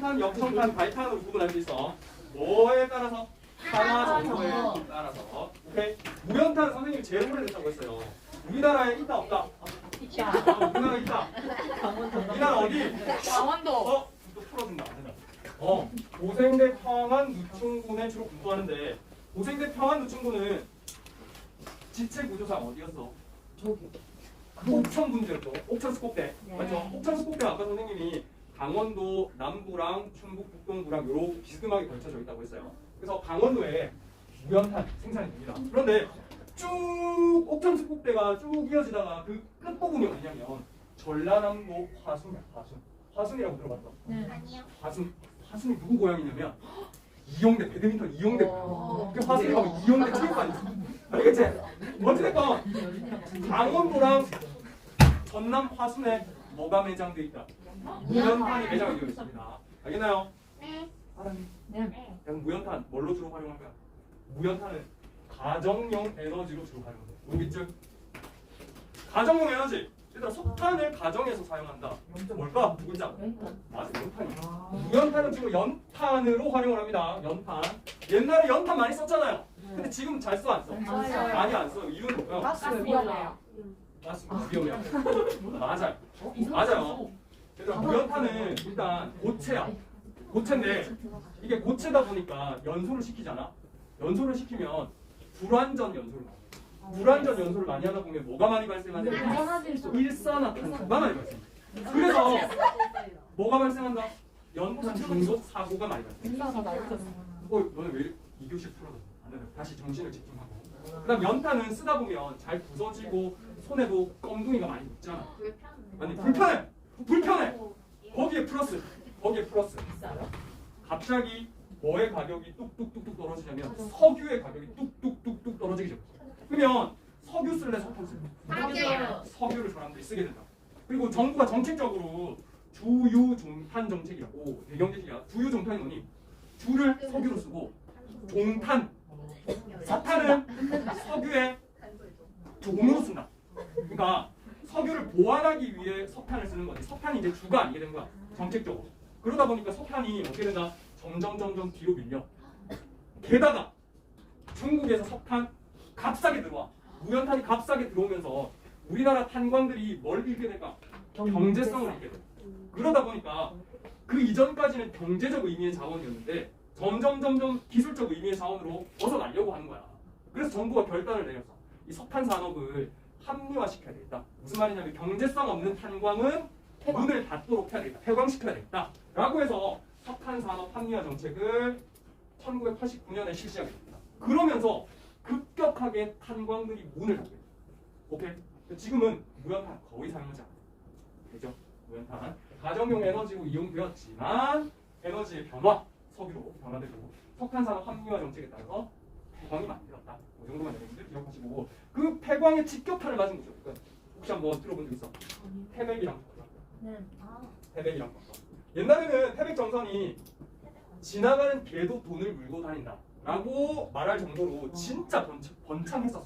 무연탄, 역청탄, 발탄으로 구분할 수 있어. 뭐에 따라서? 산화 정도에 따라서. 오케이. 무연탄 선생님이 제일 오래됐다고 했어요. 우리나라에 있다 없다? 있다. 우리나라에 있다. 우리나라 어디? 강원도. 또 풀어준다. 안 된다. 고생대 평안 누충군에 주로 분포하는데 고생대 평안 누충군은 지체 구조상 어디였어? 저기. 옥천 분지였죠. 옥천 스곡대. 네. 맞죠? 옥천 스곡대 아까 선생님이 강원도 남부랑 충북 북동부랑 요렇게 비스듬하게 걸쳐져 있다고 했어요. 그래서 강원도에 무연탄 생산이 됩니다. 그런데 쭉 옥천 스곡대가 쭉 이어지다가 그 끝부분이 어디냐면 전라남도 화순이야. 화순이라고 들어봤어? 네. 화순이 누구 고향이냐면 이용대 배드민턴 이용대 그 화순이 가면 이용대 체육관 알겠지? 어찌됐건 강원도랑 전남 화순에 뭐가 매장돼 있다? 무연탄이 매장이 되어 있습니다. 알겠나요? 네. 알았니? 네. 그럼 무연탄 뭘로 주로 활용할 거야? 무연탄은 가정용 에너지로 주로 활용해. 모르겠죠? 가정용 에너지. 얘들아 석탄을 가정에서 사용한다. 뭘까? 두 글자. 맞아, 연탄이야. 무연탄은 주로 연탄으로 활용을 합니다. 연탄. 옛날에 연탄 많이 썼잖아요. 근데 지금 잘 써 안 써? 많이 안 써요. 이유는 뭐야? 가스 위험해요. 맞습니다. 위험해요. 맞아요. 맞아요. 얘들아 무연탄은 일단 고체야. 고체인데 이게 고체다 보니까 연소를 시키잖아. 연소를 시키면 불완전 연소를 많이 해. 불완전 연소를 많이 하다 보면 뭐가 많이 발생하냐면 일산화탄소가 많이 발생. 그래서 뭐가 발생한다? 연탄 중독 사고가 많이 발생. 너는 왜 2교시 풀어도 안 된다. 다시 정신을 집중하고. 그다음 연탄은 쓰다 보면 잘 부서지고 손에도 껌둥이가 많이 묻잖아. 아니 불편해. 거기에 플러스. 갑자기 뭐의 가격이 뚝뚝뚝뚝 떨어지냐면 석유의 가격이 뚝뚝뚝뚝 떨어지게 돼. 그러면 석유 쓸래 석탄 쓸래? 석유를 사람들이 쓰게 된다. 그리고 정부가 정책적으로 주유종탄 정책이라고 배경제시야. 주유종탄이 뭐니? 주를 석유로 쓰고 종탄, 석탄은 석유의 종으로 쓴다. 그러니까 석유를 보완하기 위해 석탄을 쓰는 거지. 석탄이 이제 주가 아니게 된 거야. 정책적으로. 그러다 보니까 석탄이 어떻게 된다? 점점 뒤로 밀려. 게다가 중국에서 석탄 값싸게 들어와. 무연탄이 값싸게 들어오면서 우리나라 탄광들이 뭘 잃게 될까? 경제성을 잃게 돼. 그러다 보니까 그 이전까지는 경제적 의미의 자원이었는데 점점 기술적 의미의 자원으로 벗어나려고 하는 거야. 그래서 정부가 결단을 내렸어. 이 석탄 산업을 합리화시켜야 되겠다. 무슨 말이냐면 경제성 없는 탄광은 문을 닫도록 해야 되겠다. 폐광시켜야 되겠다. 라고 해서 석탄 산업 합리화 정책을 1989년에 실시하게 됩니다. 그러면서 급격하게 탄광들이 문을 닫게 됩니다. 오케이? 지금은 무연탄 거의 사용하지 않아요. 되죠? 무연탄 가정용 에너지로 이용되었지만 에너지의 변화, 석유로 변화되고 석탄 산업 합리화 정책에 따라서 폐광이 만들었다. 그 정도만 여러분들 기억하시고 그 폐광의 직격탄을 맞은 거죠. 그러니까 혹시 한번 들어본 적 있어? 태백이랑 네. 태백이랑 옛날에는 태백 정선이 지나가는 개도 돈을 물고 다닌다라고 말할 정도로 진짜 번창했었어.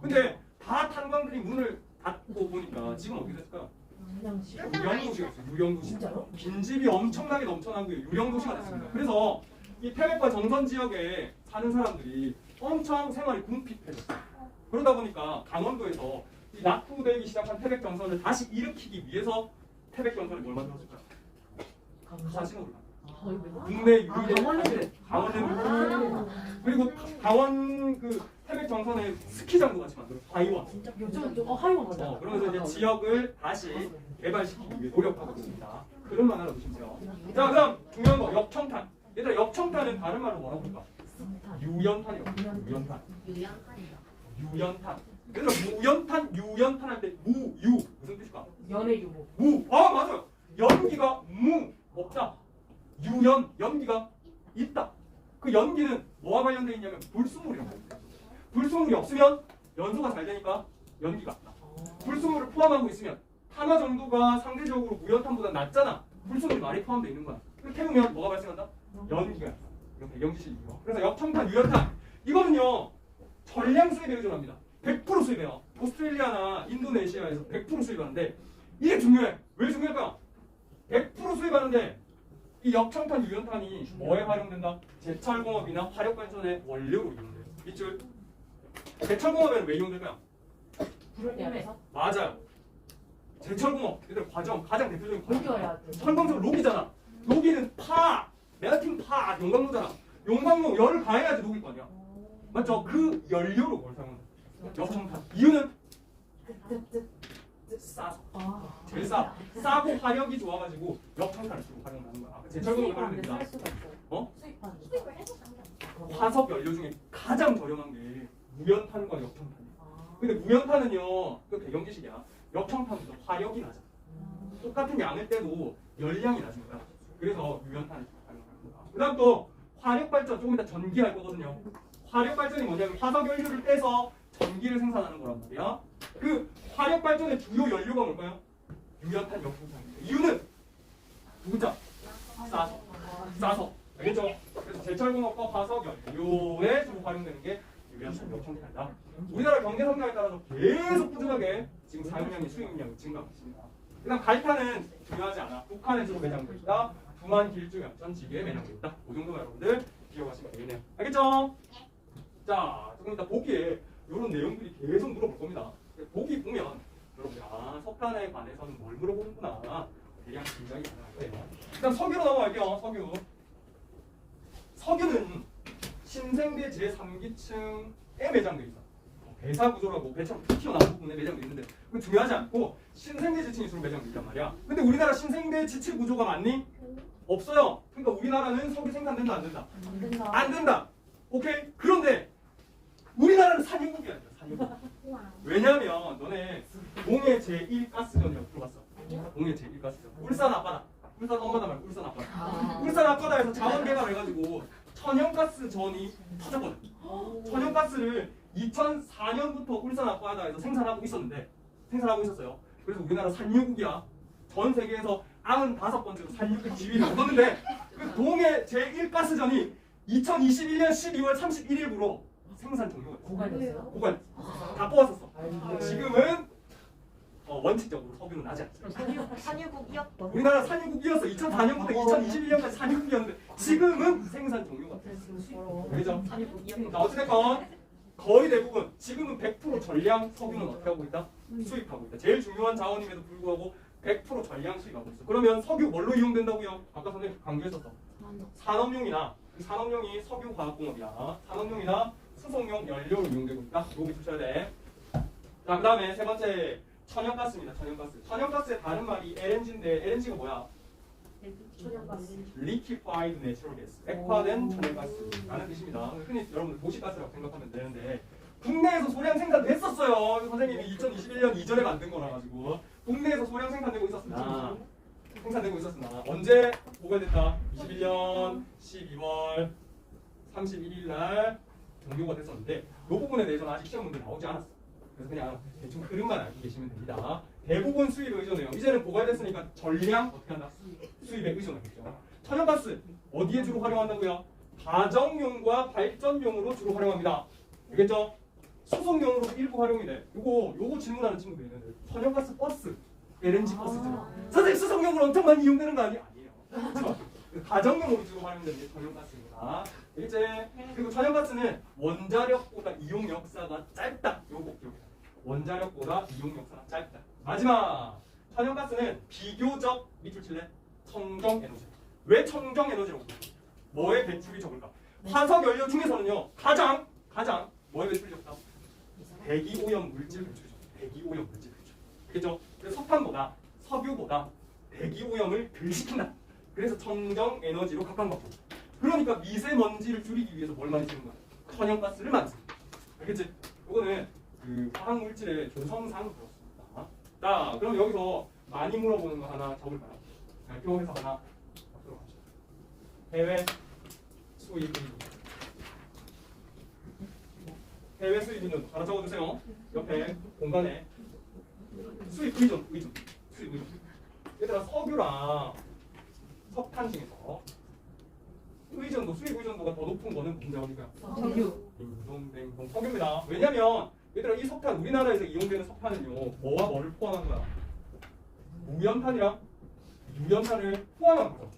근데 다 탄광들이 문을 닫고 보니까 지금 어떻게 됐을까? 유령도시가 됐어요. 유령도시. 빈집이 엄청나게 넘쳐나고 유령도시가 됐습니다. 그래서 이 태백과 정선 지역에 사는 사람들이 엄청 생활이 궁핍해졌어요. 그러다 보니까 강원도에서 이 낙후되기 시작한 태백 정선을 다시 일으키기 위해서 태백 정선이 뭘 만들었을까요? 카지노를 만들었어요. 국내 유일의 강원랜드. 그리고 강원 그 태백 정선에 스키장도 같이 만들었어요. 하이원. 요즘 하이원 맞아. 그러면서 이제 지역을 다시 개발시키기 위해 노력하고 있습니다. 그런만 알아두시면 돼요. 자, 그다음 중요한 거 역청탄. 얘들아 역청탄은 다른 말로 뭐라고 할까? 유연탄이라고. 유연탄. 얘들아 유연탄 할 때 무유 무슨 뜻일까? 연애 유무. 맞아요. 연기가 없다. 연기가 있다. 그 연기는 뭐와 관련되어 있냐면 불순물이라고 합니다. 불순물이 없으면 연소가 잘 되니까 연기가 없다. 불순물을 포함하고 있으면 탄화 정도가 상대적으로 무연탄보다 낮잖아. 불순물이 많이 포함되어 있는 거야. 그렇게 해보면 뭐가 발생한다? 연기가 있다. 이건 배경지식이고. 그래서 역청탄, 유연탄 이거는요 전량 수입에 의존합니다. 100% 수입해요. 오스트레일리아나 인도네시아에서 100% 수입하는데 이게 중요해. 왜 중요할까? 100% 수입하는데 이 역청탄, 유연탄이 뭐에 활용된다? 제철공업이나 화력발전의 원료로 이용돼요. 이줄 제철공업에는 왜 이용될까요? 불을 때문에 맞아요. 제철공업 얘들 과정 가장 대표적인 과정. 녹여야 돼. 철광석 녹이잖아. 녹이는 파, 메아틴 파, 용광로잖아. 용광로 열을 가해야지 녹일 거 아니야. 맞죠? 그 연료로 뭘 사용한다? 역청탄. 이유는 싸서. 제일 싸. 싸고 화력이 좋아가지고 역청탄을 주로 활용하는 거야. 제철공업을 활용됩니다. 살 수가 있어요. 어? 수입하는 수입을 해서 상관. 화석 연료 중에 가장 저렴한 게 무연탄과 역청탄이야. 아. 근데 무연탄은요, 그 배경 지식이야. 역청탄보다 화력이 낮아. 똑같은 양을 떼도 열량이 낮은 거야. 그래서 무연탄을 활용하는 거야. 그다음 또 화력 발전 조금 이따 전기할 거거든요. 화력 발전이 뭐냐면 화석 연료를 떼서 전기를 생산하는 거란 말이야. 그 화력 발전의 주요 연료가 뭘까요? 유연탄, 역청탄입니다. 이유는 누구자? 싸서. 알겠죠? 그래서 제철공업과 화석 연료에 주로 활용되는 게 유연탄, 역청탄이다. 우리나라 경제 성장에 따라서 계속 꾸준하게 지금 사용량이 수입량이 증가하고 있습니다. 그다음 갈탄은 중요하지 않아. 북한에 주로 매장돼 있다. 두만 길중협전 지구에 매장돼 있다. 그 정도만 여러분들 기억하시면 되겠네요. 알겠죠? 자, 조금 이따 보기에 이런 내용들이 계속 물어볼 겁니다. 보기 보면 여러분들 석탄에 관해서는 뭘 물어보는구나 대략 굉장히 가능할 거예요. 일단 석유로 넘어갈게요. 석유. 석유는 신생대 제3기층에 매장돼 있어. 배사 구조라고 배처럼 튀어나온 부분에 매장돼 있는데 그건 중요하지 않고 신생대 지층이 주로 매장돼 있단 말이야. 근데 우리나라 신생대 지층 구조가 많니? 없어요. 그러니까 우리나라는 석유 생산된다 안 된다? 안 된다. 안 된다. 오케이? 그런데 우리나라는 산유국이 아니야. 산유국. 우와. 왜냐면 너네 동해 제1가스전이라고 들어봤어. 동해 제1가스전. 울산 앞바다. 울산 엄마다 말고 울산 앞바다. 울산 앞바다에서 자원 개발해가지고 천연가스전이 터졌거든. 천연가스를 2004년부터 울산 앞바다에서 생산하고 있었어요. 그래서 우리나라 산유국이야. 전 세계에서 95번째로 산유국 지위를 얻었는데 그 동해 제1가스전이 2021년 12월 31일부로 생산 종료가 됐어. 고갈됐어요. 고갈 다 뽑았었어. 아이고. 지금은 원칙적으로 석유는 나지 않습니다. 산유국이었던. 우리나라 산유국이었어. 2004년부터 2021년까지 산유국이었는데 지금은 생산 종료가 됐어. 그죠? 산유국이었던. 자, 어찌됐건 거의 대부분 지금은 100% 전량 석유는 어떻게 하고 있다? 수입하고 있다. 제일 중요한 자원임에도 불구하고 100% 전량 수입하고 있어. 그러면 석유 뭘로 이용된다고요? 아까 선생님 강조했었어. 산업용이나 그 산업용이 석유화학공업이야. 산업용이나 수송용 연료로 이용되고 있다. 여기 주셔야 돼. 자, 그 다음에 세 번째 천연가스입니다. 천연가스. 천연가스의 다른 말이 LNG인데 LNG가 뭐야? 천연가스. Liquefied Natural Gas. 액화된 천연가스라는 뜻입니다. 흔히 여러분들 도시가스라고 생각하면 되는데 국내에서 소량 생산됐었어요. 선생님이 2021년 이전에 만든 거라 가지고 국내에서 소량 생산되고 있었으나 언제 보고됐다? 21년 12월 31일 날 종료가 됐었는데 이 부분에 대해서는 아직 시험 문제 나오지 않았어. 그래서 그냥 대충 흐름만 알고 계시면 됩니다. 대부분 수입에 의존해요. 이제는 보관됐으니까 전량 어떻게 한다? 수입에 의존하겠죠. 천연가스 어디에 주로 활용한다고요? 가정용과 발전용으로 주로 활용합니다. 알겠죠? 수송용으로도 일부 활용이 돼. 요거 질문하는 친구들 있는데 천연가스 버스, LNG 버스잖아. 선생님 수송용으로 엄청 많이 이용되는 거 아니에요? 그렇죠? 가정용으로 주로 활용되는 게 천연가스입니다. 이제 그리고 천연가스는 원자력보다 이용 역사가 짧다. 요거 기억해. 원자력보다 이용 역사가 짧다. 마지막 천연가스는 비교적 밑줄 칠래? 청정 에너지. 왜 청정 에너지라고? 뭐의 배출이 적을까? 화석 연료 중에서는요 가장 뭐의 배출이 적다? 대기 오염 물질 배출이 적다. 대기 오염 물질 배출. 그렇죠? 그래서 석탄보다 석유보다 대기 오염을 덜 시킨다. 그래서 청정 에너지로 각광받고. 그러니까 미세먼지를 줄이기 위해서 뭘 많이 쓰는 거야? 천연가스를 많이 쓰는 거야. 알겠지? 이거는 그 화학 물질의 조성상 그렇습니다. 자, 그럼 여기서 많이 물어보는 거 하나 적을까요? 발표해서 하나 들어가죠. 해외 수입 의존. 해외 수입 의존 하나 적어주세요. 옆에 공간에 수입 의존. 얘들아 석유랑 석탄 중에서 의존도 수입 의존도가 더 높은 거는 뭔지 석유. 딩동댕동 석유입니다. 왜냐면 얘들아 이 석탄 우리나라에서 이용되는 석탄은요 뭐와 뭐를 포함한 거야? 무연탄이랑 유연탄을 포함한 거죠.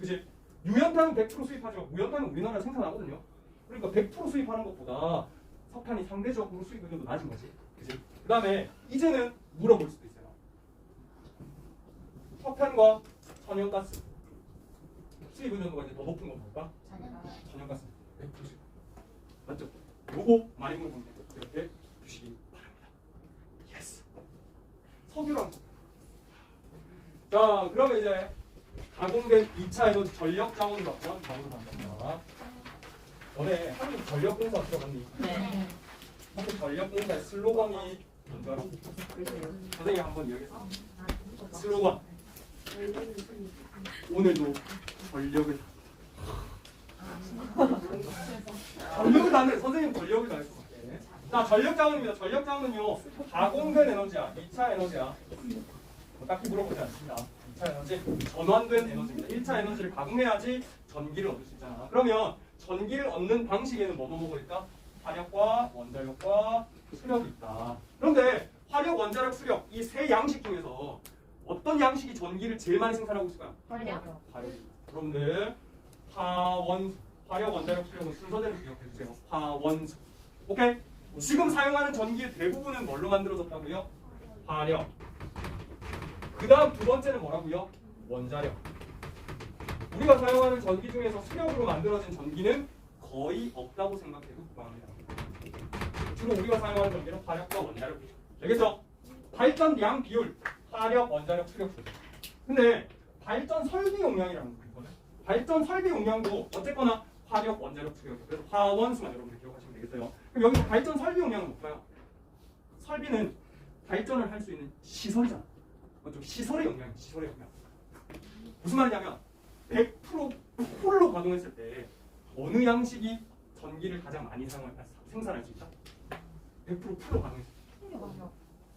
그지? 유연탄은 100% 수입하지만 무연탄은 우리나라에 생산하거든요. 그러니까 100% 수입하는 것보다 석탄이 상대적으로 수입 의존도 낮은 거지. 그지? 그 다음에 이제는 물어볼 수도 있어요. 석탄과 천연가스 수입 의존도가 이제 더 높은 건 뭘까? 천연가스 100% 수입. 맞죠? 요거 많이 물어보면 이렇게 주시기 바랍니다. 예스. 석유랑. 자, 그러면 이제 가공된 2차 에너지 전력 자원을 갖고 자원을 만듭니다. 너네 한국 전력공사 들어봤니? 네. 한국 전력공사의 슬로건이 뭔지 알아? 선생님 한번 이야기해서. 슬로건. 오늘도 전력을 전력을 다하는 선생님 전력을 다할 것 같아. 자, 전력 자원입니다. 전력 자원은요 가공된 에너지야, 2차 에너지야. 뭐 딱히 물어보지 않습니다. 2차 에너지 전환된 에너지입니다. 1차 에너지를 가공해야지 전기를 얻을 수 있잖아. 그러면 전기를 얻는 방식에는 뭐뭐 있다? 화력과 원자력과 수력이 있다. 그런데 화력, 원자력, 수력 이 세 양식 중에서 어떤 양식이 전기를 제일 많이 생산하고 있을까요? 화력. 화력. 여러분들 화원 화력, 원자력, 수력은 순서대로 기억해 주세요. 화원수. 오케이? 지금 사용하는 전기의 대부분은 뭘로 만들어졌다고요? 화력. 그 다음 두 번째는 뭐라고요? 원자력. 우리가 사용하는 전기 중에서 수력으로 만들어진 전기는 거의 없다고 생각해도 무방합니다. 주로 우리가 사용하는 전기는 화력과 원자력이죠. 알겠죠? 발전량 비율, 화력, 원자력, 수력. 근데 발전 설비 용량이라는 거 있거든. 발전 설비 용량도 어쨌거나 화력, 원자력, 수력이죠. 그래서 화원수만 여러분들 기억하시면 되겠어요. 그럼 여기서 발전 설비 용량은 뭘까요? 설비는 발전을 할 수 있는 시설이잖아. 맞죠? 시설의 용량이에요. 시설의 용량. 무슨 말이냐면 100% 풀로 가동했을 때 어느 양식이 전기를 가장 많이 생산할 수 있다? 100% 풀로 가동했을 때.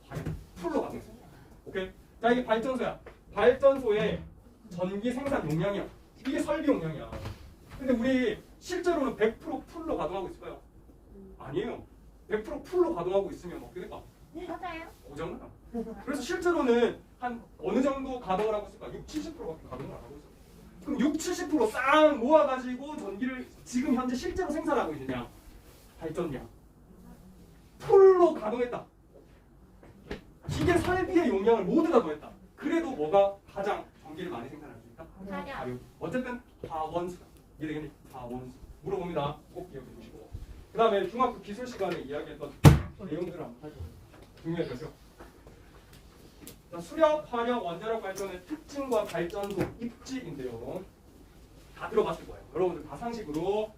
화력. 풀로 가동했을 때. 오케이? 자, 이게 발전소야. 발전소의 전기 생산 용량이야. 이게 설비 용량이야. 근데 우리 실제로는 100% 풀로 가동하고 있을까요? 아니에요. 100% 풀로 가동하고 있으면 어떻게 될까? 맞아요. 고장나. 그래서 실제로는 한 어느 정도 가동을 하고 있을까? 60-70%밖에 가동을 안 하고 있어. 그럼 60-70% 싹 모아가지고 전기를 지금 현재 실제로 생산하고 있느냐? 발전량. 풀로 가동했다. 기계 설비의 용량을 모두 다 더했다. 그래도 뭐가 가장 전기를 많이 생산할 수 있다? 화력. 어쨌든 화원수다. 이해되겠니? 화원수. 물어봅니다. 꼭 기억해 주시고. 그 다음에 중학교 기술 시간에 이야기했던 내용들을 한번 살펴보세요. 중요하죠? 자, 수력, 화력, 원자력 발전의 특징과 발전소, 입지인데요. 다 들어봤을 거예요. 여러분들 다 상식으로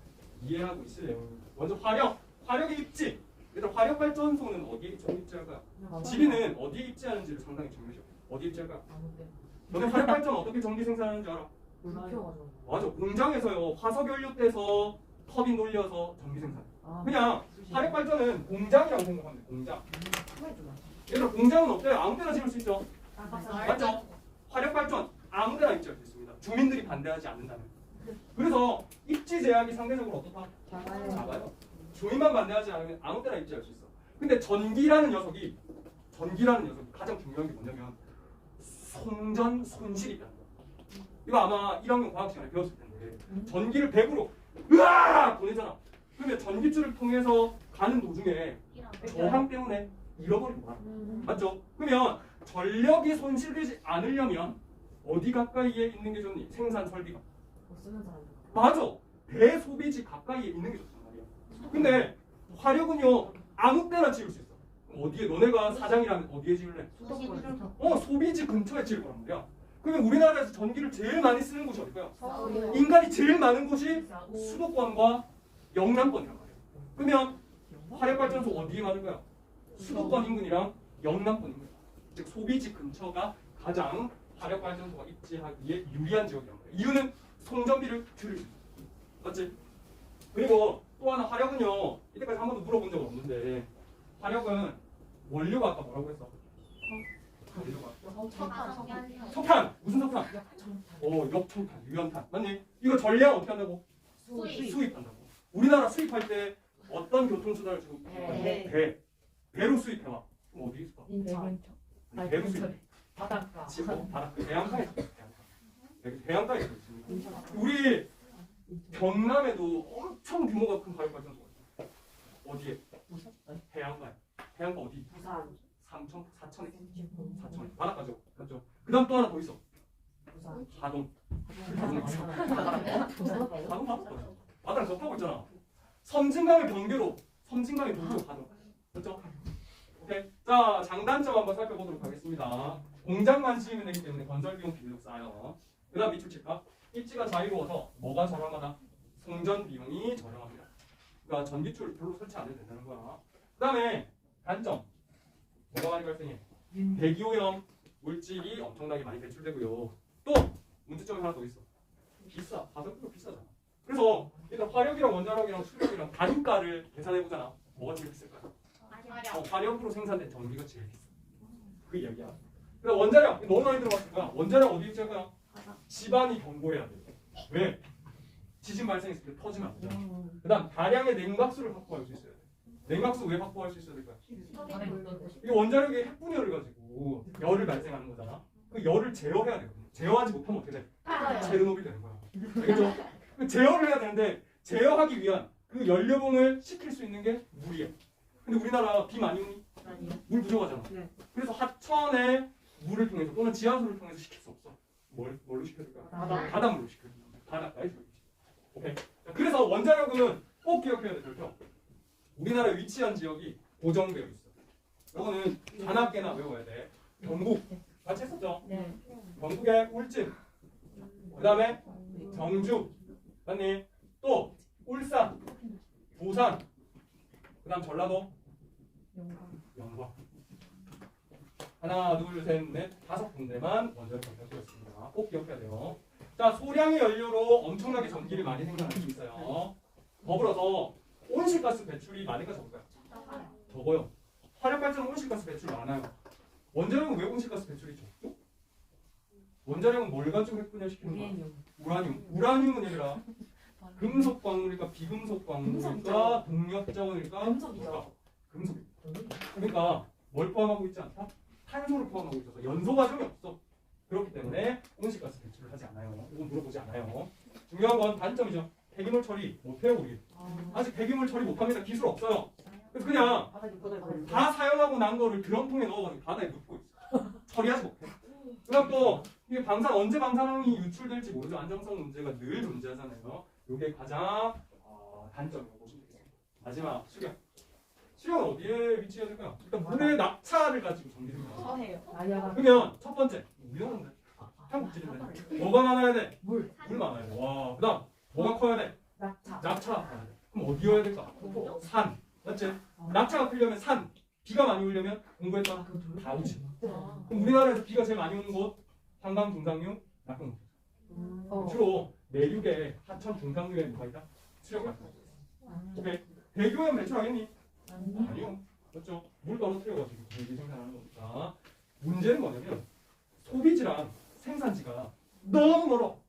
이해하고 있을 내용입니다. 먼저 화력, 화력의 입지. 일단 화력 발전소는 어디에 입지할까요? 지리는 어디에 입지하는지를 상당히 중요해요. 어디에 입지할까요? 너네 화력 발전 어떻게 전기 생산하는 줄 알아? 맞아. 공장에서요. 화석 연료 떼서 터빈 돌려서 전기 생산. 그냥 화력 발전은 공장이라고 생각하면 돼. 공장. 얘들아, 공장은 어때요? 아무 때나 지을 수 있죠. 맞죠? 화력 발전 아무 데나 입지할 수 있습니다. 주민들이 반대하지 않는다면. 그래서 입지 제약이 상대적으로 어떻다? 작아요. 주민만 반대하지 않으면 아무 때나 입지할 수 있어. 근데 전기라는 녀석이 가장 중요한 게 뭐냐면 송전 손실이 있다는 거야. 이거 아마 1학년 과학 시간에 배웠을 텐데 전기를 100으로 으아 보내잖아. 그러면 전기줄을 통해서 가는 도중에 저항 때문에 잃어버리는 거야. 맞죠? 그러면 전력이 손실되지 않으려면 어디 가까이에 있는 게 좋니? 생산 설비가. 맞아. 대소비지 가까이에 있는 게 좋단 말이야. 근데 화력은요 아무 때나 지을 수 있어. 어디에 너네가 사장이라면 어디에 지을래? 소비지 근처에 지을 거란 말이야. 그러면 우리나라에서 전기를 제일 많이 쓰는 곳이 어딜까요? 인간이 제일 많은 곳이 수도권과 영남권이란 말이야. 그러면 화력발전소 어디에 많을까요? 수도권 인근이랑 영남권 인근. 즉 소비지 근처가 가장 화력발전소가 입지하기에 유리한 지역이란 말이야. 이유는 송전비를 줄일 수 있어. 맞지? 그리고 또 하나 화력은요. 이때까지 한 번도 물어본 적 없는데 화력은 원료가 아까 뭐라고 했어? 석탄! 무슨 석탄? 역청탄, 유연탄. 맞니? 이거 전량 어떻게 한다고? 수입한다고. 우리나라 수입할 때 어떤 교통수단을 지금 배로 수입해와. 그럼 어디 있을까? 배로 수입. 바닷가. 바닷가. 대한가에 있어. 해안가에 있습니다. 우리 경남에도 엄청 규모가 큰 화력발전소가 있어요. 어디에? 해안가에. 해안가 어디? 부산. 삼천, 사천에. 바닷가죠. 맞죠? 그다음 또 하나 더 있어. 부산. 하동. 부산. 하동 바닷가. 바다랑 접하고 있잖아. 섬진강의 경계로. 섬진강의 동쪽 하동. 맞죠? 오케이. 자, 장단점 한번 살펴보도록 하겠습니다. 공장만 지으면 되기 때문에 건설 비용 비교적 싸요. 그다음 미출 칠까? 입지가 자유로워서 뭐가 저렴하다? 송전 비용이 저렴합니다. 그러니까 전기줄 별로 설치 안 해도 된다는 거야. 그다음에 단점. 뭐가 많이 발생해? 대기오염 물질이 엄청나게 많이 배출되고요. 또 문제점이 하나 더 있어. 비싸. 가격도 비싸잖아. 그래서 일단 화력이랑 원자력이랑 수력이랑 단가를 계산해 보잖아. 뭐가 제일 비쌀까? 화력으로 생산된 전기가 제일 비싸. 그 이야기야. 그래서 원자력 너무 많이 들어봤을 거야. 원자력 어디 있을 거야? 집안이 견고해야 돼. 왜? 지진 발생했을 때 터지면 안 되잖아. 그다음 다량의 냉각수를 확보할 수 있어야 돼. 냉각수 왜 확보할 수 있어야 될까요? 이 원자력이 핵분열을 가지고 열을 발생하는 거잖아. 그 열을 제어해야 되거든요. 제어하지 못하면 어떻게 돼? 체르노빌 되는 거야. 알겠죠? 그 제어를 해야 되는데 제어하기 위한 그 연료봉을 시킬 수 있는 게 물이야. 근데 우리나라 비 많이 오니? 물 부족하잖아. 네. 그래서 하천에 물을 통해서 또는 지하수를 통해서 시킬 수 없어. 뭘로 시켜야 될까? 바닷물로 시켜야 돼. 바닷가에 들어있지. 오케이. 자, 그래서 원자력은 꼭 기억해야 돼. 절표. 우리나라에 위치한 지역이 고정되어 있어. 이거는 단합계나 외워야 돼. 경북 같이 했었죠? 네. 경북의 울진, 그 다음에 정주, 맞니? 또 울산, 부산, 그 다음 전라도, 영광. 하나, 둘, 셋, 넷, 5군데만 원자력 발전소였습니다. 꼭 기억해야 돼요. 자, 소량의 연료로 엄청나게 전기를 많이 생산할 수 있어요. 더불어서 온실가스 배출이 많을까 적을까요? 적어요. 화력발전은 온실가스 배출 많아요. 원자력은 왜 온실가스 배출이 적죠? 원자력은 뭘 가지고 핵분열시키는 거야? 우라늄. 우라늄은 아니라 금속 광물일까 비금속 광물일까 동력 자원일까? 금속이죠. 금속. 그러니까 뭘 포함하고 있지 않다? 탄소를 포함하고 있어서 연소 과정이 없어. 그렇기 때문에 온실가스 배출을 하지 않아요. 이건 물어보지 않아요. 중요한 건 단점이죠. 폐기물 처리 못해요 우리. 아직 폐기물 처리 못합니다. 기술 없어요. 그래서 그냥 다 사용하고 난 거를 드럼통에 넣어가지고 바다에 묻고 있어. 처리하지 못해. 그다음 또 이게 언제 방사능이 유출될지 모르죠. 안정성 문제가 늘 존재하잖아요. 이게 가장 단점이라고 보시면 되겠습니다. 마지막 수력. 수력은 어디에 위치해야 될까요? 일단 물의 낙차를 가지고 전기됩니다. 서해요. 그러면 첫 번째 위험한데 한국 지진데 뭐가 많아야 돼? 물. 물 많아야 돼. 와. 그다음 뭐가 커야 돼? 낙차. 낙차. 그럼 어디여야 될까? 산. 맞지? 낙차가 크려면 산. 비가 많이 오려면 공부했던 다 오지. 그럼 우리나라에서 비가 제일 많이 오는 곳 한강 중상류, 낙동. 주로 내륙에 하천 중상류에 뭐가 있다? 수력 발전. 오케이. 대교염 배출하겠니? 아니요. 그렇죠. 물 떨어뜨려가지고 전기 생산하는 거니까. 문제는 뭐냐면 소비지랑 생산지가 너무 멀어.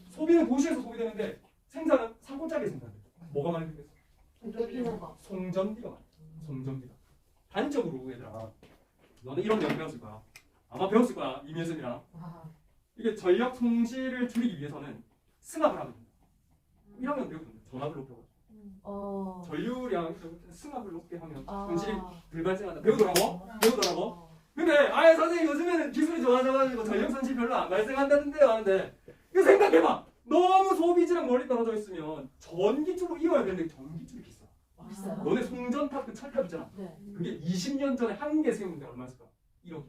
소비는 도시에서 소비되는데 생산은 산골짜기에 생산돼. 뭐가 많이 생겼어? 송전비가 많아. 송전비가. 단적으로 얘들아, 너는 이런 내용 배웠을 거야. 아마 배웠을 거야. 이미선이랑. 이게 전력 손실을 줄이기 위해서는 승합을 하면 된다. 1학년 배우던데 전압을 높여가지고. 전류량 승합을 높게 하면 손실이 덜 발생한다. 배우더라고. 근데 아예 선생님 요즘에는 기술이 좋아져가지고 전력 손실 별로 안 발생한다는데요 하는데 이거 생각해봐. 너무 소비지랑 멀리 떨어져 있으면 전기줄로 이어야 되는데 전기줄이 비싸. 비싸요. 너네 송전탑 그 철탑 있잖아. 네. 그게 20년 전에 한 개 세우는데 얼마였을까? 1억.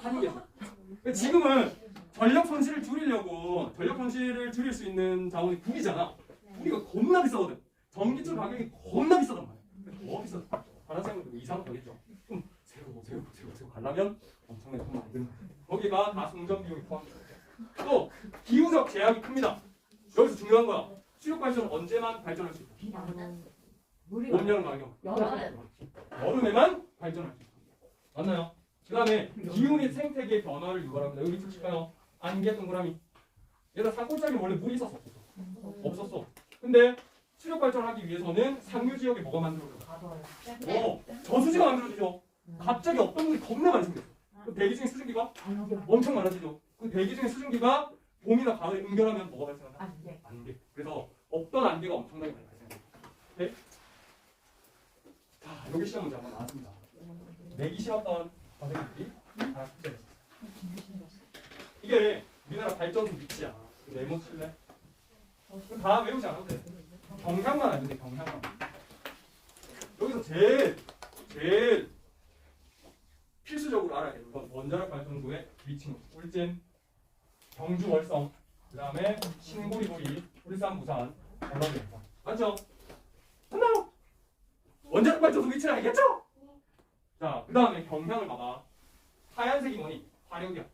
한 개. 지금은 전력 손실을 줄일 수 있는 자원이 불이잖아. 불이가 겁나 비싸거든. 전기줄 가격이 겁나 비싸단 말이야. 더 비싸. 다른 사람들도 이상 가겠죠. 그럼 새로 가려면 엄청나게 돈 많이 드는 거야. 거기가 다 송전 비용이 포함돼 있어요. 또 기후적 제약이 큽니다. 여기서 중요한 거야. 수력 발전은 언제만 발전할 수 있다. 봄, 여름, 가격. 여름에만 발전할 수 있다. 맞나요? 그 다음에 기후 및 생태계의 변화를 유발합니다. 여기 칠까요? 안개 동그라미. 얘가 산골짜기 원래 물이 있었어? 없었어. 근데 수력 발전하기 위해서는 상류 지역에 뭐가 만들어져요? 저수지가 만들어지죠. 갑자기 없던 물이 겁나 많이 생겼어. 그 대기 중에 수증기가 엄청 많아지죠. 그 대기 중에 수증기가 봄이나 가을에 응결하면 뭐가 발생한다? 안돼. 안개. 그래서 없던 안개가 엄청나게 많이 발생해요. 네? 자, 여기 시험 문제 한번 나왔습니다. 내기 싫었던 선생님들이 하나 숙제했어요. 이게 우리나라 발전소 위치야. 메모 칠래? 다 외우지 않아도 돼. 경향만 알면 돼. 경향만. 여기서 제일 필수적으로 알아야 되는 건 원자력 발전소의 위치는 울진, 경주, 월성, 그 다음에 신고리고리, 울산, 부산, 전라도, 영상. 맞죠? 맞나요? 원자력 발전소 위치를 알겠죠? 자, 그 다음에 경향을 봐봐. 하얀색이 뭐니? 화력이야.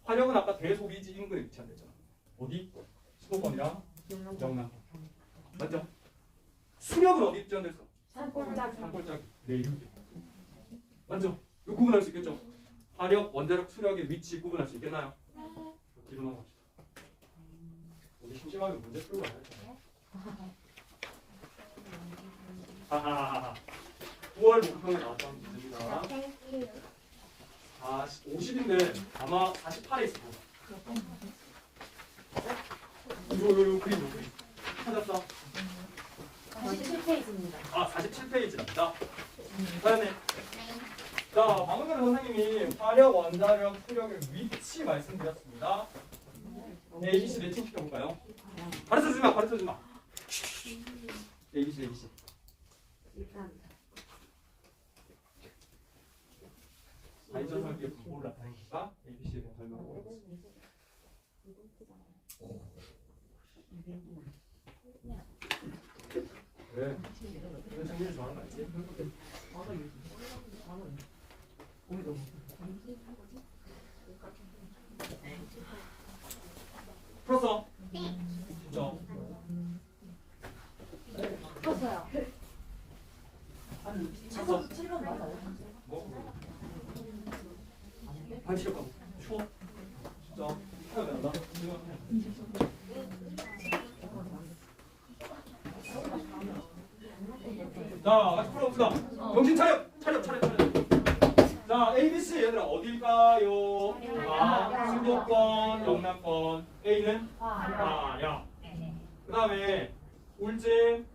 화력은 아까 대소비지 인근에 위치한다 했잖아. 어디? 수도권이랑 영남. 맞죠? 수력은 어디 위치한다 했어? 산골짜기. 산골짜기. 내륙. 맞죠? 이거 구분할 수 있겠죠? 화력, 원자력, 수력의 위치 구분할 수 있겠나요? 뒤로 넘어갑시다. 우리 심심하면 문제 풀고 가야죠. 하하하하. 9월 목표에 나왔던 문제입니다. 50인데 아마 48에 있을 거야. 요 그림 찾았어? 47페이지입니다. 아 47페이지입니다. 잘했네. 자 방금 전에 선생님이 화력, 원자력, 수력의 위치 말씀드렸습니다. ABC 매칭 시켜볼까요? 가르쳐주지 마. ABC. 발전 설계의 분모를 나타내니까 ABC에 대한 설명을 해보겠습니다. 왜? 이런 장면을 좋아하는 거 알지? 풀었어? 진짜? 풀었어요. 풀었어? 7번 맞아요? 뭐? 반시력 가고 추워? 진짜? 하면 안 나온다? 자, 같이 풀어봅시다. 정신 차려! 자, ABC 얘들아 어딜까요? 아, 수도권, 영남권. A는 화력. 그 다음에 울진,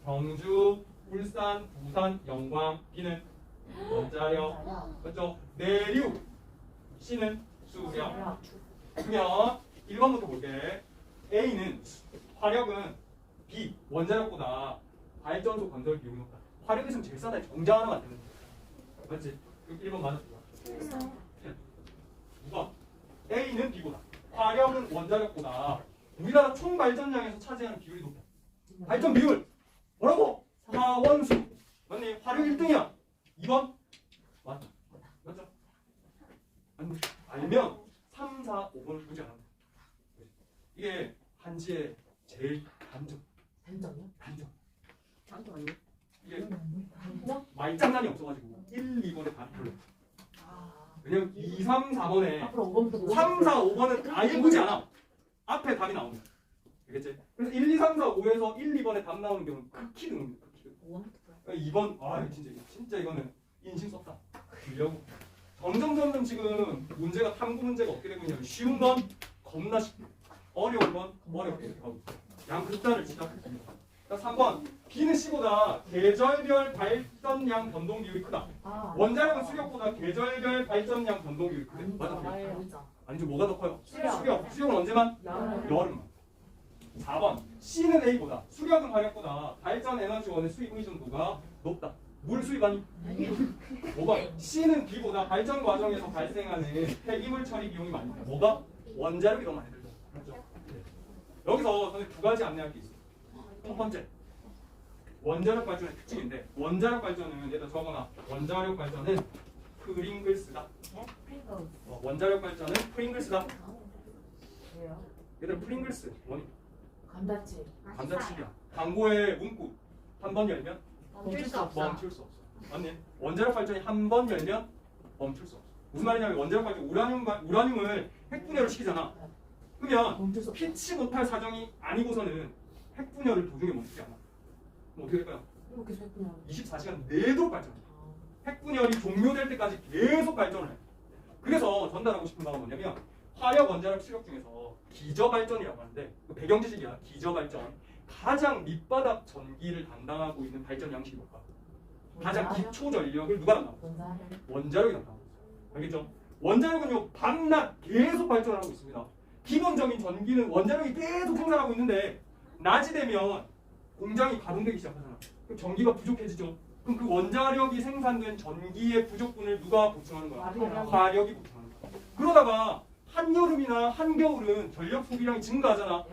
경주, 울산, 부산, 영광. B는 원자력. 맞죠? 내륙. C는 수력. 그러면 1번부터 볼게. A는 화력은 B, 원자력보다 발전소 건설 비용이 높다. 화력에서는 제일 싸다. 정자 하나만 되는 거야. 맞지? 1번 맞았어. 누가? A는 B보다. 화력은 원자력보다 우리나라 총 발전량에서 차지하는 비율이 높다. 발전 비율 뭐라고? 4원수. 맞니? 화력 1등이야. 2번? 맞다. 맞죠? 알면 3, 4, 5번을 보지 않았다. 이게 한지의 제일 단점. 단점이요? 이게 말장난이 없어가지고 1, 2번에 답이 별로. 왜냐면 2, 3, 4번에 앞으로 5번부터 3, 4, 5번은 아예 보지 않아. 앞에 답이 나옵니다. 알겠지? 그래서 1, 2, 3, 4, 5에서 1, 2번에 답 나오는 경우는 극히 드뭅니다. 2번, 진짜 이거는 인심 썼다. 그려고. 점점 지금 문제가 탐구 문제가 어떻게 되고 있냐면 쉬운 건 겁나 쉽고 어려운 건 어렵게 이렇게 가고 있어요. 양극단을 시작했습니다. 3번 B는 C보다 계절별 발전량 변동 비율이 크다. 원자력은 수력보다 계절별 발전량 변동 비율이 크대. 맞아? 아니죠. 뭐가 더 커요? 수력은 언제만? 여름만. 4번 C는 A보다 수력은 화력보다 발전 에너지원의 수입 의존도가 높다. 물 수입하니? 5번 C는 B보다 발전 과정에서 발생하는 폐기물 처리 비용이 많다. 뭐가? 원자력이 더 많이 들죠. 맞죠? 여기서 저는 두 가지 안내할 게 있어요. 첫 번째, 원자력 발전의 특징인데 원자력 발전은 얘들 적어놔. 원자력 발전은 프링글스다. 원자력 발전은 프링글스다. 왜요? 얘들 프링글스 뭐니? 감자칩. 광고의 문구 한 번 열면 멈출 수 없어. 멈출 수 없어. 맞니? 원자력 발전이 한 번 열면 멈출 수 없어. 무슨 말이냐면 원자력 발전 우라늄을 핵분열을 시키잖아. 그러면 피치 못할 사정이 아니고서는 핵분열을 도중에 멈추지 않아. 그럼 어떻게 될까요? 24시간 내도록 발전해. 핵분열이 종료될 때까지 계속 발전을 해. 그래서 전달하고 싶은 바가 뭐냐면 화력 원자력 수력 중에서 기저발전이라고 하는데 그 배경 지식이야. 기저발전. 가장 밑바닥 전기를 담당하고 있는 발전 양식이 뭘까? 가장 기초 전력을 누가 담당하고 있어? 원자력이 담당하고 있어. 알겠죠? 원자력은요 밤낮 계속 발전하고 있습니다. 기본적인 전기는 원자력이 계속 생산하고 있는데 낮이 되면 공장이 가동되기 시작하잖아. 그럼 전기가 부족해지죠. 그럼 그 원자력이 생산된 전기의 부족분을 누가 보충하는 거야? 화력이 보충하는 거야. 그러다가 한여름이나 한겨울은 전력 소비량이 증가하잖아.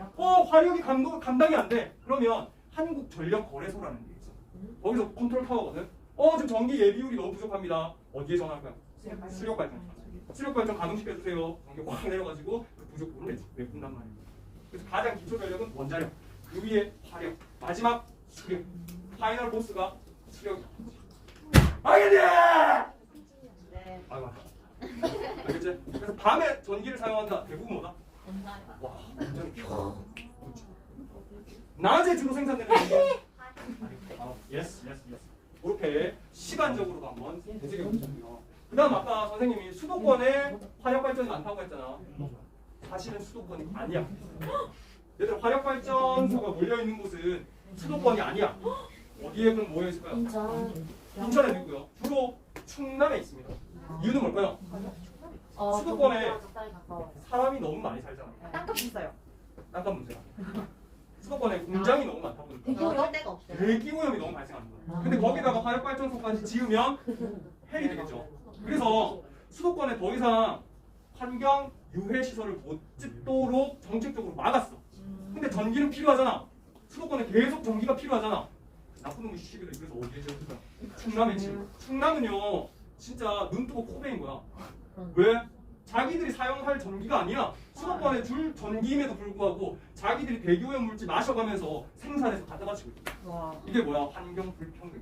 화력이 감당이 안 돼. 그러면 한국전력거래소라는 게 있어. 거기서 컨트롤 타워거든. 지금 전기 예비율이 너무 부족합니다. 어디에 전화할 거야? 수력발전. 수력발전 가동시켜주세요. 전기 확 내려가지고 그 부족분을 메꾼단 말이야. 그래서 가장 기초 전력은 원자력, 그 위에 화력, 마지막 수력. 파이널 보스가 수력이다. 알겠니? 네. 아이고. 알겠지? 그래서 밤에 전기를 사용한다. 대부분 뭐다? 와, 완전히 낮에 주로 생산되는 전기. 예스. 이렇게 시간적으로도 한번 되새겨 보시고요. 그다음 아까 선생님이 수도권에 화력 발전이 많다고 했잖아. 사실은 수도권이 아니야. 얘들 화력 발전소가 몰려 있는 곳은 수도권이 아니야. 어디에 그럼 모여 있을까요? 인천에 있고요. 주로 충남에 있습니다. 이유는 뭘까요? 수도권에 사람이 너무 많이 살잖아. 땅값 비싸요. 땅값 문제야. 수도권에 공장이 너무 많다 보니까 이럴 데가 없어요. 대기오염이 너무 발생하는 거야. 근데 거기다가 화력발전소까지 지으면 해이 되겠죠. 그래서 수도권에 더 이상 환경 유해 시설을 못 짓도록 정책적으로 막았어. 근데 전기는 필요하잖아. 수도권에 계속 전기가 필요하잖아. 나쁜 놈의 시비를 그래서 어디에 지었을까? 충남에 지은. 충남은요 진짜 눈 뜨고 코 베인 거야. 왜? 자기들이 사용할 전기가 아니야. 수도권에 줄 전기임에도 불구하고 자기들이 대기오염 물질 마셔가면서 생산해서 갖다 바치고 있어. 이게 뭐야? 환경 불평등.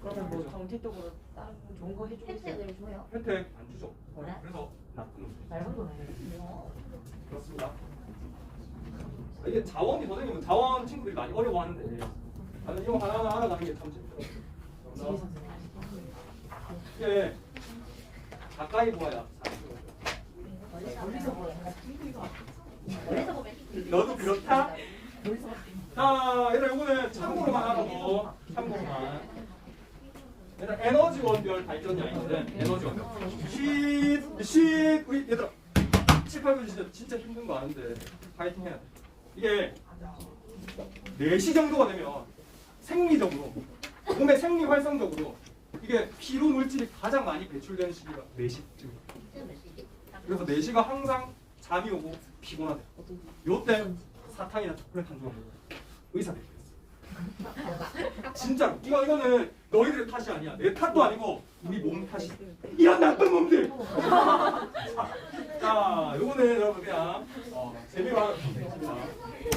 그러면 뭐 정책적으로 다른 좋은 거 해주고 있어요? 혜택을 줘요. 혜택 안 주죠. 그래? 그래서 나쁜 놈. 맑은 거네. 그렇습니다. 이게 자원이 선생님은 자원 친구들이 많이 어려워하는데 나는 이거 하나하나 알아가는 게 참 재밌더라고요. 이게 가까이 보아야 잘 보여요. 멀리서 보면 멀리서 보면 너도 그렇다? 자, 얘들아 이거는 참고로만 하라고. 참고로만. 얘들아 에너지원별 발전량이거든. 에너지원별. 우리 얘들아 7, 8분 진짜 힘든 거 아는데 파이팅 해야 돼. 이게 4시 정도가 되면 생리적으로 몸의 생리 활성적으로 이게 피로 물질이 가장 많이 배출되는 시기가 4시쯤. 그래서 4시가 항상 잠이 오고 피곤하대. 요때 사탕이나 초콜릿 한 조각 먹어요. 의사들이 그랬어. 진짜로. 이거는 너희들의 탓이 아니야. 내 탓도 아니고 우리 몸 탓이. 이런 나쁜 놈들. 자, 요거는 여러분 그냥 재미로 하나 보겠습니다.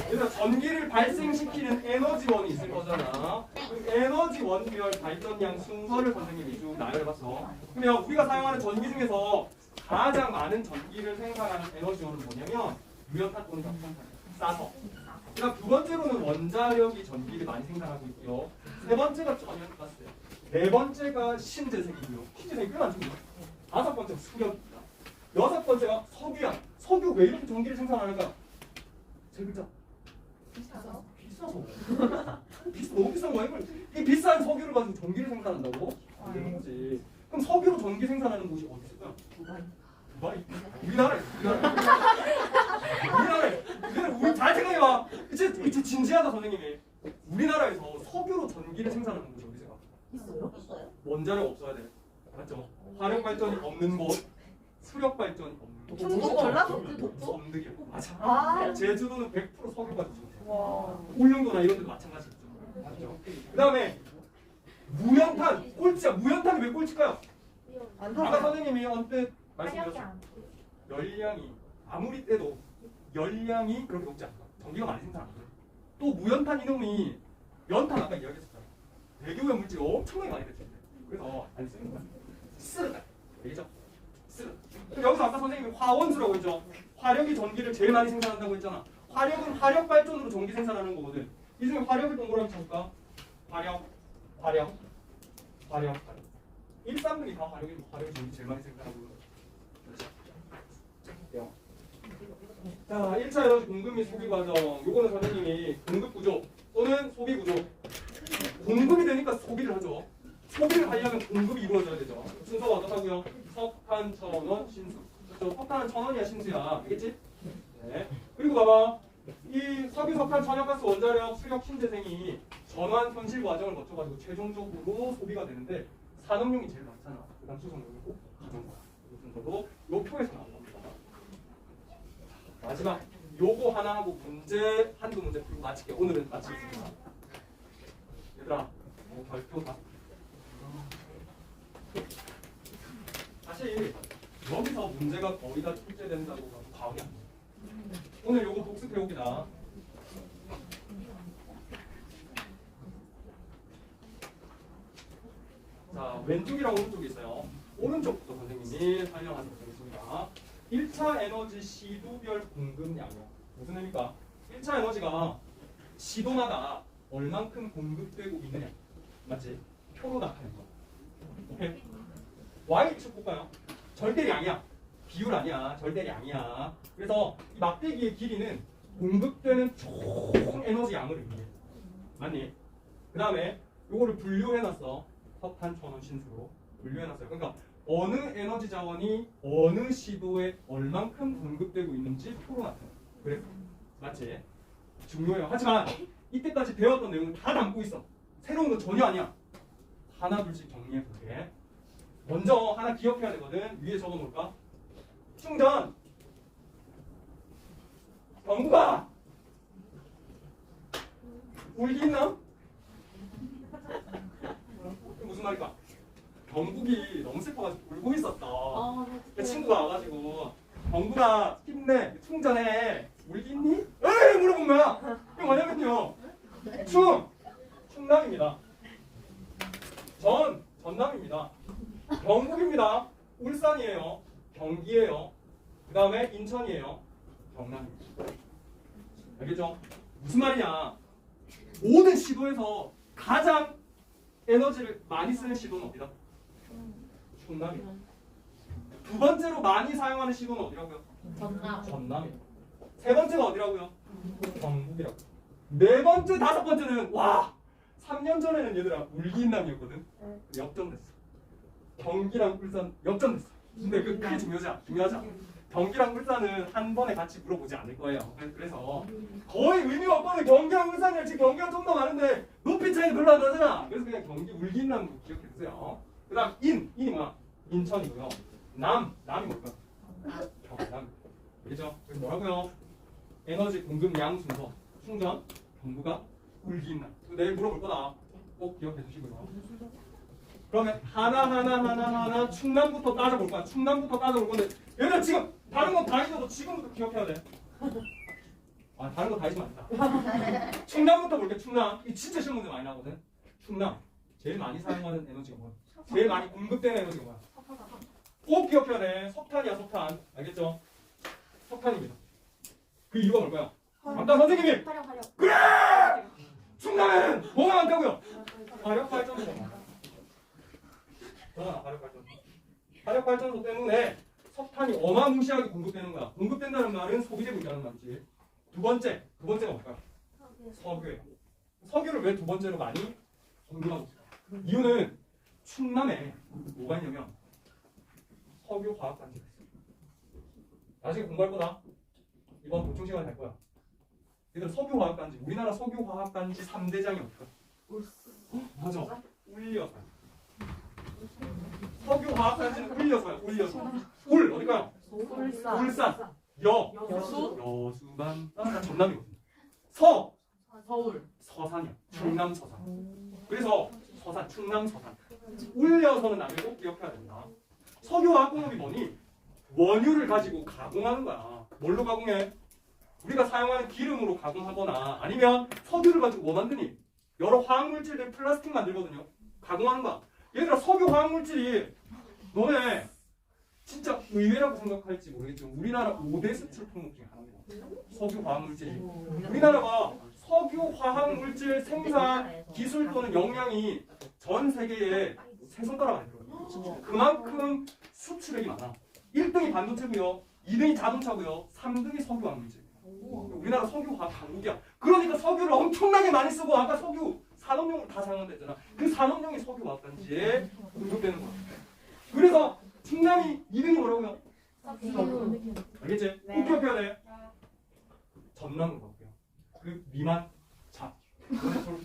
그래서 전기를 발생시키는 에너지원이 있을 거잖아. 그 에너지원별 발전량 순서를 선생님이 쭉 나열해봤어. 그러면 우리가 사용하는 전기 중에서 가장 많은 전기를 생산하는 에너지원은 뭐냐면 유연탄 또는 석탄. 싸서. 그다음 두 번째로는 원자력이 전기를 많이 생산하고 있고요. 세 번째가 천연가스예요. 네 번째가 신재생이고요. 신재생이 꽤 많습니다. 다섯 번째가 수력입니다. 여섯 번째가 석유야. 석유 왜 이렇게 전기를 생산하는가? 세 글자. 비싸서. 너무 비싼 거야 이걸. 이 비싼 석유를 가지고 전기를 생산한다고? 안 되는 거지. 그럼 석유로 전기 생산하는 곳이 어디 있을까? 두바이. 우리나라에. 우리 잘 생각해봐. 이제 진지하다 선생님이. 우리나라에서 석유로 전기를 생산하는 곳이 어디 생각? 있어요? 원자력 없어야 돼. 맞죠? 화력 발전이 없는 곳, 수력 발전이 없는 곳. 중국 전라도 그 독도? 섬득이야. 맞아. 아. 제주도는 100% 석유가 있어. 와. 울릉도나 이런 데도 마찬가지죠. 맞죠? 그다음에 무연탄, 꼴찌야. 무연탄이 왜 꼴찌일까요? 안 아까 타요. 선생님이 언뜻 말씀드렸죠. 열량이 아무리 떼도 열량이 그렇게 높지 않다. 전기가 많이 생산 안 돼. 또 무연탄 이놈이 연탄 아까 이야기했었잖아. 대기오염 물질이 엄청나게 많이 배출돼. 그래서 안 쓰는 거야. 쓰르다. 알겠죠? 쓰르. 그럼 여기서 아까 선생님이 화원수라고 했죠. 화력이 전기를 제일 많이 생산한다고 했잖아. 화력은 화력 발전으로 전기 생산하는 거거든. 이 중에 화력을 동그라미 쳐볼까? 화력. 1, 3등이 다 화력이 전기 제일 많이 생산하고 있는 거야. 자, 1차 에너지 공급 및 소비 과정. 요거는 선생님이 공급 구조 또는 소비 구조. 공급이 되니까 소비를 하죠. 소비를 하려면 공급이 이루어져야 되죠. 순서가 어떻다고요? 석탄 1,000원 신수. 그렇죠? 석탄은 1,000원이야 신수야. 알겠지? 네. 그리고 봐봐. 이 석유, 석탄, 천연가스, 원자력, 수력, 신재생이 전환 현실 과정을 거쳐가지고 최종적으로 소비가 되는데 산업용이 제일 많잖아. 그다음 수송용이고 가정과. 이 순서도 요 표에서 나온 겁니다. 마지막 요거 하나 하고 문제 한두 문제 풀고 마칠게. 오늘은 마치겠습니다. 얘들아, 발표다. 사실 여기서 문제가 거의 다 출제된다고 봐도 과언이 아니에요. 오늘 요거 복습해오기다. 자, 왼쪽이랑 오른쪽이 있어요. 오른쪽부터 선생님이 설명하도록 하겠습니다. 1차 에너지 시도별 공급량이요. 무슨 의미입니까? 1차 에너지가 시도마다 얼만큼 공급되고 있느냐. 맞지? 표로 나타낸 거. 오케이? Y축 볼까요? 절대량이야. 비율 아니야. 절대량이야. 그래서 이 막대기의 길이는 공급되는 총 에너지 양을 의미해. 맞니? 그 다음에 요거를 분류해놨어. 석탄 1,000원 신수로 분류해놨어요. 그러니까 어느 에너지 자원이 어느 시도에 얼만큼 공급되고 있는지 표로 나타나. 그래? 맞지? 중요해요. 하지만 이때까지 배웠던 내용은 다 담고 있어. 새로운 건 전혀 아니야. 하나 둘씩 정리해볼게. 먼저 하나 기억해야 되거든. 위에 적어놓을까? 충전. 경구가 울기 있나? 무슨 말일까? 경국이 너무 슬퍼가지고 울고 있었어. 그 친구가 와가지고 경구가 힘내 충전해 울기 있니? 에이 물어본 거야. 이거 뭐냐면요. 충남입니다. 전남입니다. 경북입니다. 울산이에요. 경기예요. 그 다음에 인천이에요. 경남입니다. 알겠죠? 무슨 말이냐? 모든 시도에서 가장 에너지를 많이 쓰는 시도는 어디다? 충남이다. 두 번째로 많이 사용하는 시도는 어디라고요? 전남이다. 세 번째가 어디라고요? 경북이라고. 네 번째, 다섯 번째는 와 3년 전에는 얘들아 울기인남이었거든. 역전됐어. 경기랑 울산 역전됐어. 근데 그게 중요하지 않아. 경기랑 울산은 한 번에 같이 물어보지 않을 거예요. 그래서 거의 의미가 없거든. 경기랑 울산이 지금 경기가 좀 더 많은데 높이 차이가 별로 안 나잖아. 그래서 그냥 경기 울기인남 기억해주세요. 그 다음 인이 뭐야? 인천이고요. 남이 뭘까? 경남. 그죠? 그래서 뭐라고요? 에너지 공급량 순서 충전 경부가 울기인남. 내일 물어볼 거다. 꼭 기억해 주시고요. 그러면 하나 충남부터 따져볼 거야. 충남부터 따져볼 건데 얘들 지금 다른 건 다 잊어도 지금부터 기억해야 돼. 아 다른 거 다 잊으면 안 된다. 충남부터 볼게. 충남. 이 진짜 시험 문제 많이 나거든. 충남. 제일 많이 사용하는 에너지가 뭐야? 제일 많이 공급되는 에너지가 뭐야? 꼭 기억해야 돼. 석탄이야 석탄. 알겠죠? 석탄입니다. 그 이유가 뭘까요? 아까 선생님이 그래! 충남에는 뭐가 많다고요? 화력 발전소. 화력 발전소 때문에 석탄이 어마무시하게 공급되는 거야. 공급된다는 말은 소비되고 있다는 말이지. 두 번째가 뭘까요? 석유예요. 석유를 왜 두 번째로 많이 공급하고 있어요? 이유는 충남에 뭐가 있냐면 석유 화학 단지가 있어요. 나중에 공부할 거다. 이번 보충 시간에 할 거야. 얘들 석유 화학 단지, 우리나라 석유 화학 단지 3대장이 어떨까? 맞아. 울려서. 석유 화학 단지는 울려서야. 울려서. 울 어디가요? 울산. 여수만 전남이거든. 서울. 서산이야. 충남 서산. 그래서 서산, 충남 서산. 울려서는 나를 꼭 기억해야 된다. 석유 화학 공업이 뭐니? 원유를 가지고 가공하는 거야. 뭘로 가공해? 우리가 사용하는 기름으로 가공하거나 아니면 석유를 가지고 뭐 만드니? 여러 화학물질들 플라스틱 만들거든요. 가공하는 거야. 얘들아 석유 화학물질이 너네 진짜 의외라고 생각할지 모르겠지만 우리나라 5대 수출 품목 중에 하나입니다. 석유 화학물질이. 우리나라가 석유 화학물질 생산 기술 또는 역량이 전 세계에 세 손가락 안에 들어요. 그만큼 수출액이 많아. 1등이 반도체고요. 2등이 자동차고요. 3등이 석유화학 문제. 우리나라 석유화학 강국이야. 그러니까 석유를 엄청나게 많이 쓰고 아까 석유 산업용으로 다 사용한다했잖아. 그 산업용이 석유화학 단지에 공급되는 거야. 그래서 충남이 2등이 뭐라고요? 알겠지? 네. 꼭 기억해야 돼. 전남으로 갈게요. 그 미만 차.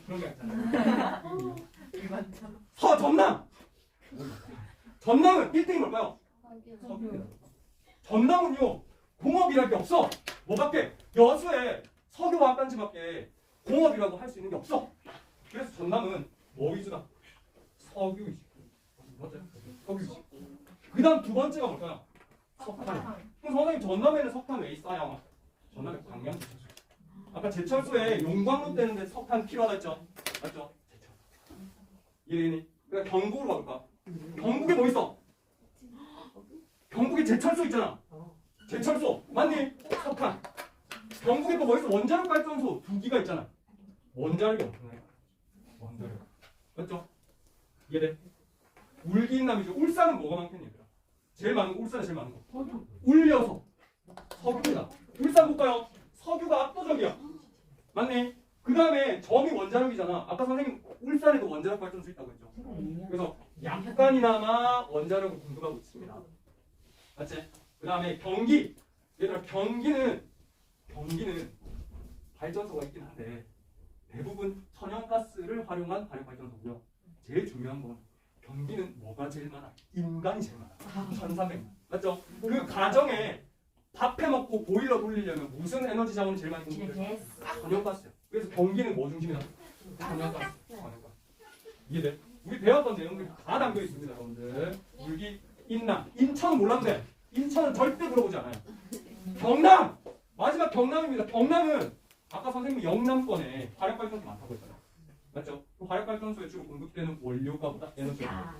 그런 게 있잖아요. 전남. 전남은 1등이 뭘까요? 석유입니다. 전남은요 공업이랄 게 없어. 뭐밖에 여수에 석유화학단지밖에 공업이라고 할 수 있는 게 없어. 그래서 전남은 뭐 위주다? 석유 위주. 맞아요? 석유 위주. 그다음 두 번째가 뭘까요? 석탄. 그럼 선생님 전남에는 석탄 왜 있어요? 전남에 광양 제철소. 아까 제철소에 용광로 떼는데 석탄 필요하다 했죠? 맞죠? 제철소. 이해되니? 그러니까 경북으로 가볼까? 경북에 뭐 있어? 경북에 제철소 있잖아. 제철소 맞니? 석탄. 경북에 또 뭐 있어? 원자력 발전소 2기가 있잖아. 원자력이 엄청나요. 원자력. 맞죠? 이해돼? 울기인남이죠. 울산은 뭐가 많겠니 얘들아? 제일 많은 거 울산에 제일 많은 거. 울려서 석유입니다. 울산 볼까요? 석유가 압도적이야. 맞니? 그 다음에 점이 원자력이잖아. 아까 선생님 울산에도 원자력 발전소 있다고 했죠. 그래서 약간이나마 원자력을 공급하고 있습니다. 맞지? 그 다음에 경기. 얘들아 경기는 발전소가 있긴 한데 대부분 천연가스를 활용한 화력발전소고요. 제일 중요한 건 경기는 뭐가 제일 많아? 인간이 제일 많아. 1,300만. 맞죠? 그 가정에 밥 해먹고 보일러 돌리려면 무슨 에너지 자원이 제일 많이 공급돼요? 천연가스요. 그래서 경기는 뭐 중심이다? 천연가스. 천연가스. 이해돼? 우리 배웠던 내용들이 다 담겨 있습니다, 여러분들. 물기, 인남. 인천은 몰랐는데 인천은 절대 물어보지 않아요. 경남! 마지막 경남입니다. 경남은 아까 선생님이 영남권에 화력발전소 많다고 했잖아요. 맞죠? 그 화력발전소에 주로 공급되는 원료가 뭐다? 에너지가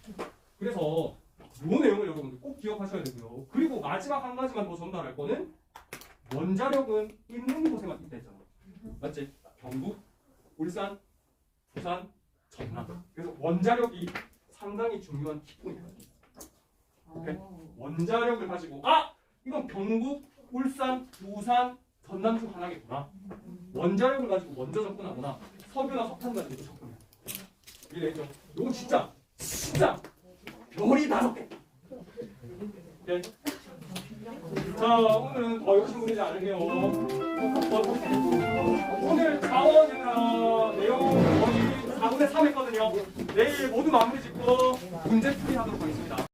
석탄. 그래서 이 내용을 여러분들 꼭 기억하셔야 되고요. 그리고 마지막 한 가지만 더 전달할 거는 원자력은 있는 곳에만 있다 했잖아요. 맞지? 경북, 울산, 부산, 전남. 그래서 원자력이 상당히 중요한 키포인트입니다. 오케이? 원자력을 가지고 이건 경북, 울산, 부산, 전남 중 하나겠구나. 원자력을 가지고 먼저 접근하거나 석유나 석탄 가지고 접근해. 이해되죠? 이건 진짜 별이 5개. 네. 자, 오늘은 더 욕심 부리지 않을게요. 오늘 자원 내용 거의 4분의 3 했거든요. 내일 모두 마무리 짓고 문제 풀이 하도록 하겠습니다.